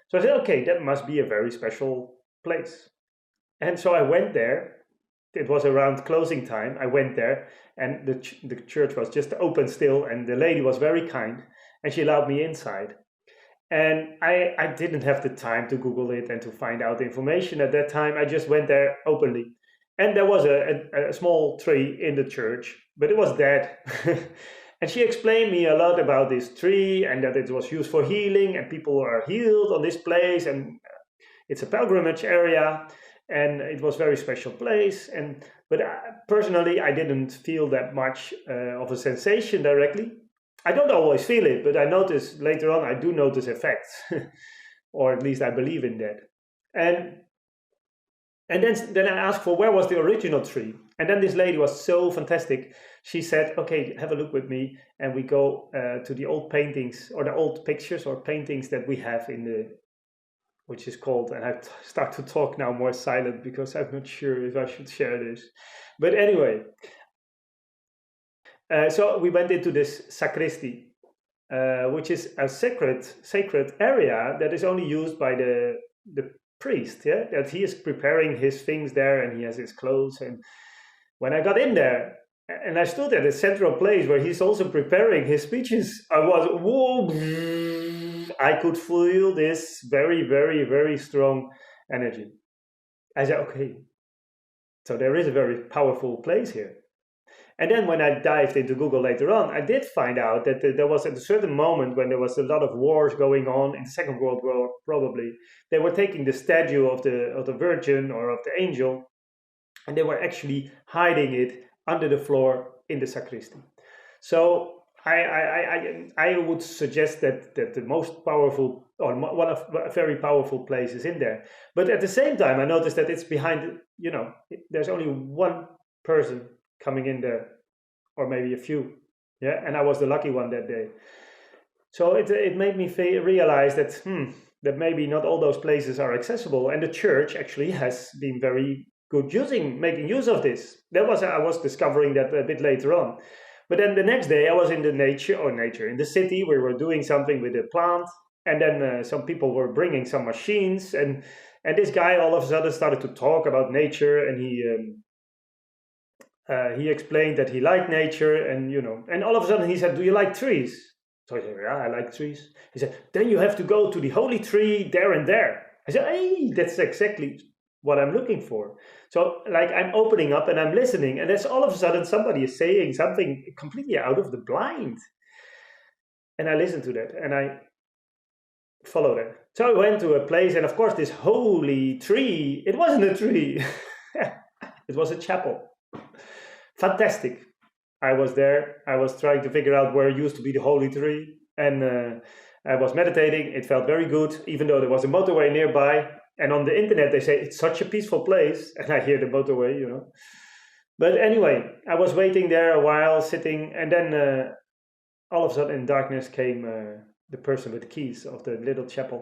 So I said, okay, that must be a very special place. And so I went there. It was around closing time. I went there, and the church was just open still, and the lady was very kind, and she allowed me inside. And I didn't have the time to Google it and to find out the information at that time. I just went there openly. And there was a small tree in the church, but it was dead. And she explained me a lot about this tree, and that it was used for healing, and people are healed on this place, and it's a pilgrimage area, and it was a very special place. But personally, I didn't feel that much of a sensation directly. I don't always feel it, but I notice later on, I do notice effects, or at least I believe in that. And then I asked for where was the original tree. And then this lady was so fantastic. She said, okay, have a look with me. And we go to the old paintings, or the old pictures or paintings that we have which is called, and I start to talk now more silent because I'm not sure if I should share this. But anyway, so we went into this sacristy, which is a sacred area that is only used by the priest, yeah, that he is preparing his things there and he has his clothes. And when I got in there and I stood at a central place where he's also preparing his speeches, I was, whoa, I could feel this very, very, very strong energy. I said, okay, so there is a very powerful place here. And then when I dived into Google later on, I did find out that there was at a certain moment when there was a lot of wars going on in the Second World War, probably, they were taking the statue of the Virgin or of the angel, and they were actually hiding it under the floor in the sacristy. So I would suggest that the most powerful, or one of a very powerful places in there. But at the same time, I noticed that it's behind, there's only one person coming in there, or maybe a few, yeah. And I was the lucky one that day. So it made me realize that that maybe not all those places are accessible, and the church actually has been very good making use of this. I was discovering that a bit later on. But then the next day I was in the in the city. We were doing something with a plant, and then some people were bringing some machines, and this guy all of a sudden started to talk about nature, and he explained that he liked nature, and all of a sudden he said, "Do you like trees?" So I said, "Yeah, I like trees." He said, "Then you have to go to the holy tree there and there." I said, "Hey, that's exactly what I'm looking for." So like I'm opening up and I'm listening, and that's all of a sudden somebody is saying something completely out of the blind. And I listened to that and I followed it. So I went to a place, and of course this holy tree, it wasn't a tree. It was a chapel. Fantastic. I was there. I was trying to figure out where used to be the holy tree, and I was meditating. It felt very good, even though there was a motorway nearby. And on the internet, they say it's such a peaceful place. And I hear the motorway, But anyway, I was waiting there a while, sitting. And then all of a sudden in darkness came the person with the keys of the little chapel.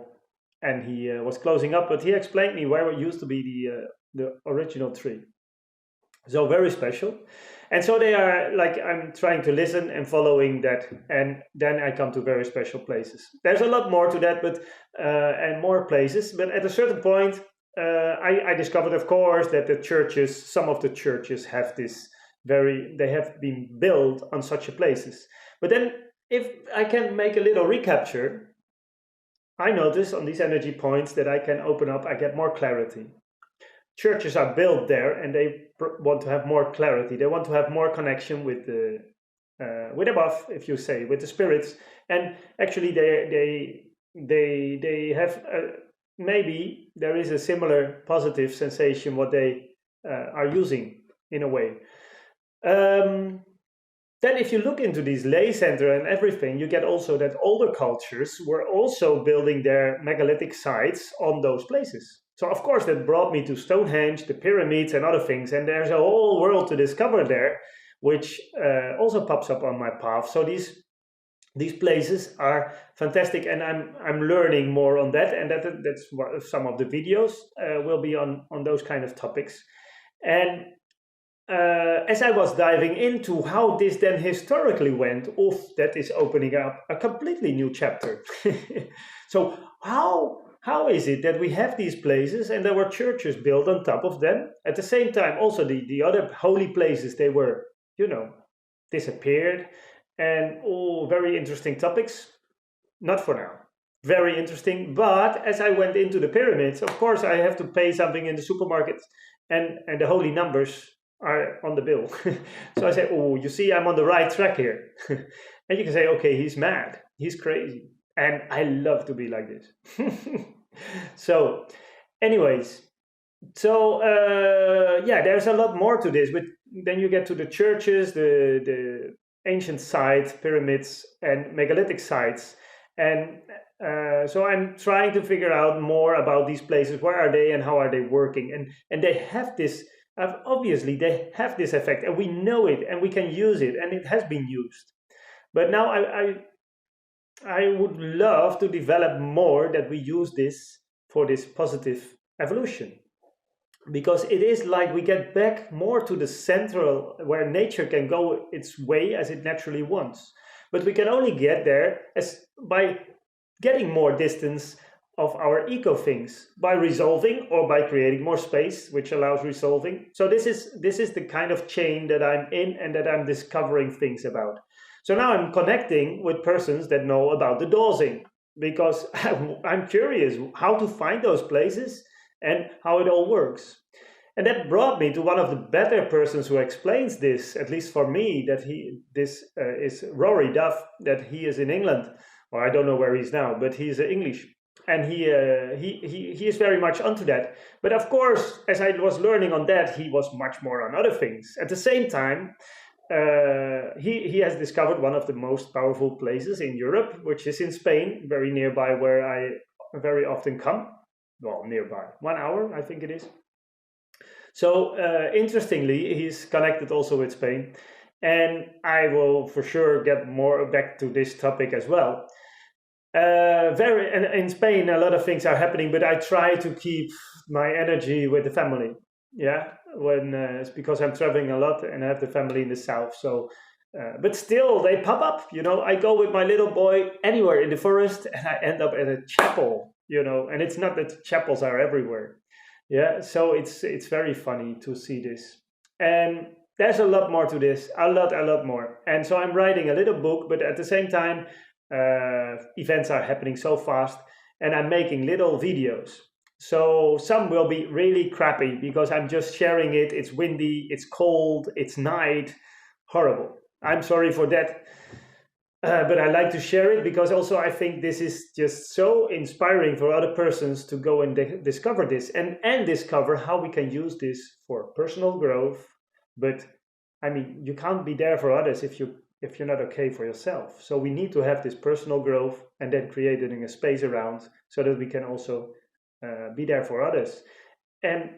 And he was closing up. But he explained me where it used to be the original tree. So very special. And so they are like, I'm trying to listen and following that. And then I come to very special places. There's a lot more to that, but and more places. But at a certain point, I discovered, of course, that some of the churches have they have been built on such places. But then if I can make a little recapture, I notice on these energy points that I can open up, I get more clarity. Churches are built there, and they want to have more clarity. They want to have more connection with above, if you say, with the spirits. And actually, they have maybe there is a similar positive sensation what they are using in a way. Then, if you look into these leycentra and everything, you get also that older cultures were also building their megalithic sites on those places. So, of course, that brought me to Stonehenge, the pyramids and other things. And there's a whole world to discover there, which also pops up on my path. So these places are fantastic, and I'm learning more on that. And that's what some of the videos will be on those kind of topics. And as I was diving into how this then historically went, that is opening up a completely new chapter. So how is it that we have these places and there were churches built on top of them? At the same time, also the other holy places, they were, disappeared. And all very interesting topics. Not for now. Very interesting. But as I went into the pyramids, of course, I have to pay something in the supermarket. And the holy numbers are on the bill. So I say, you see, I'm on the right track here. And you can say, okay, he's mad. He's crazy. And I love to be like this. So, anyways, there's a lot more to this. But then you get to the churches, the ancient sites, pyramids, and megalithic sites. And so I'm trying to figure out more about these places. Where are they and how are they working? And they have this, obviously, they have this effect. And we know it and we can use it. And it has been used. But now I would love to develop more that we use this for this positive evolution. Because it is like we get back more to the central, where nature can go its way as it naturally wants. But we can only get there by getting more distance of our eco things by resolving or by creating more space, which allows resolving. So this is the kind of chain that I'm in and that I'm discovering things about. So now I'm connecting with persons that know about the dosing, because I'm curious how to find those places and how it all works. And that brought me to one of the better persons who explains this, at least for me, that is Rory Duff, that he is in England, or I don't know where he's now, but he's English. And he is very much onto that. But of course, as I was learning on that, he was much more on other things. At the same time, he has discovered one of the most powerful places in Europe, which is in Spain, very nearby where I very often come. Well, nearby, 1 hour, I think it is. So interestingly, he's connected also with Spain. And I will for sure get more back to this topic as well. In Spain, a lot of things are happening, but I try to keep my energy with the family. Yeah, when it's because I'm traveling a lot and I have the family in the south. So, but still, they pop up. I go with my little boy anywhere in the forest, and I end up at a chapel. And it's not that chapels are everywhere. Yeah, so it's very funny to see this, and there's a lot more to this, a lot more. And so I'm writing a little book, but at the same time, events are happening so fast, and I'm making little videos. So some will be really crappy because I'm just sharing it. It's windy, it's cold, it's night, horrible. I'm sorry for that. But I like to share it because also I think this is just so inspiring for other persons to go and discover this and discover how we can use this for personal growth. But I mean, you can't be there for others if you're not okay for yourself. So we need to have this personal growth and then creating a space around so that we can also be there for others. And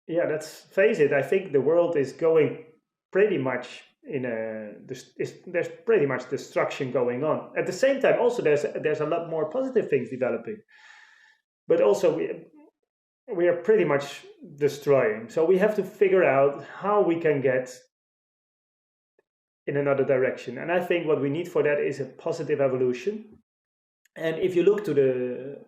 yeah, let's face it, I think the world is going pretty much there's pretty much destruction going on. At the same time, also there's a lot more positive things developing, but also we are pretty much destroying. So we have to figure out how we can get in another direction. And I think what we need for that is a positive evolution. And if you look to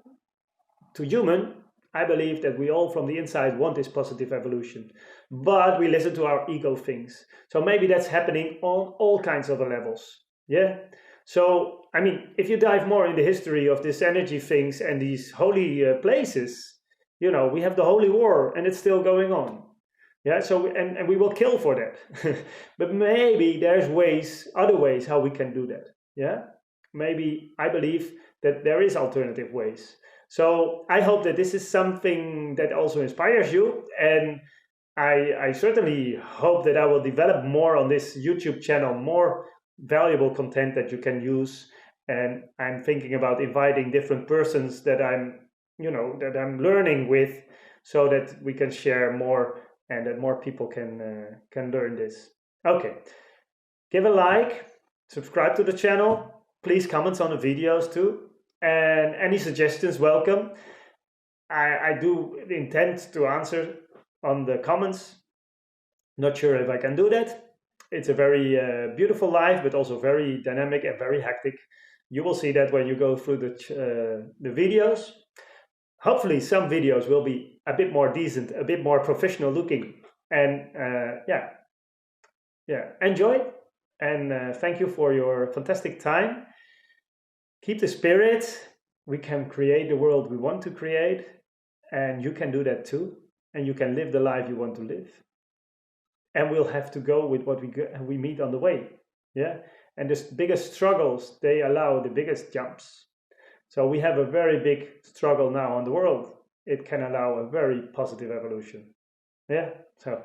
human, I believe that we all from the inside want this positive evolution, but we listen to our ego things. So maybe that's happening on all kinds of levels. Yeah. So, I mean, if you dive more in the history of this energy things and these holy places, we have the holy war and it's still going on. Yeah. So, and we will kill for that. But maybe there's other ways how we can do that. Yeah. Maybe I believe that there is alternative ways. So I hope that this is something that also inspires you, and I certainly hope that I will develop more on this YouTube channel, more valuable content that you can use. And I'm thinking about inviting different persons that I'm learning with, so that we can share more and that more people can learn this. Okay, give a like, subscribe to the channel, please comment on the videos too. And any suggestions, welcome. I do intend to answer on the comments. Not sure if I can do that. It's a very beautiful life, but also very dynamic and very hectic. You will see that when you go through the videos. Hopefully some videos will be a bit more decent, a bit more professional looking. And enjoy. And thank you for your fantastic time. Keep the spirit. We can create the world we want to create, and you can do that too. And you can live the life you want to live. And we'll have to go with what we meet on the way. Yeah. And the biggest struggles, they allow the biggest jumps. So we have a very big struggle now on the world. It can allow a very positive evolution. Yeah. So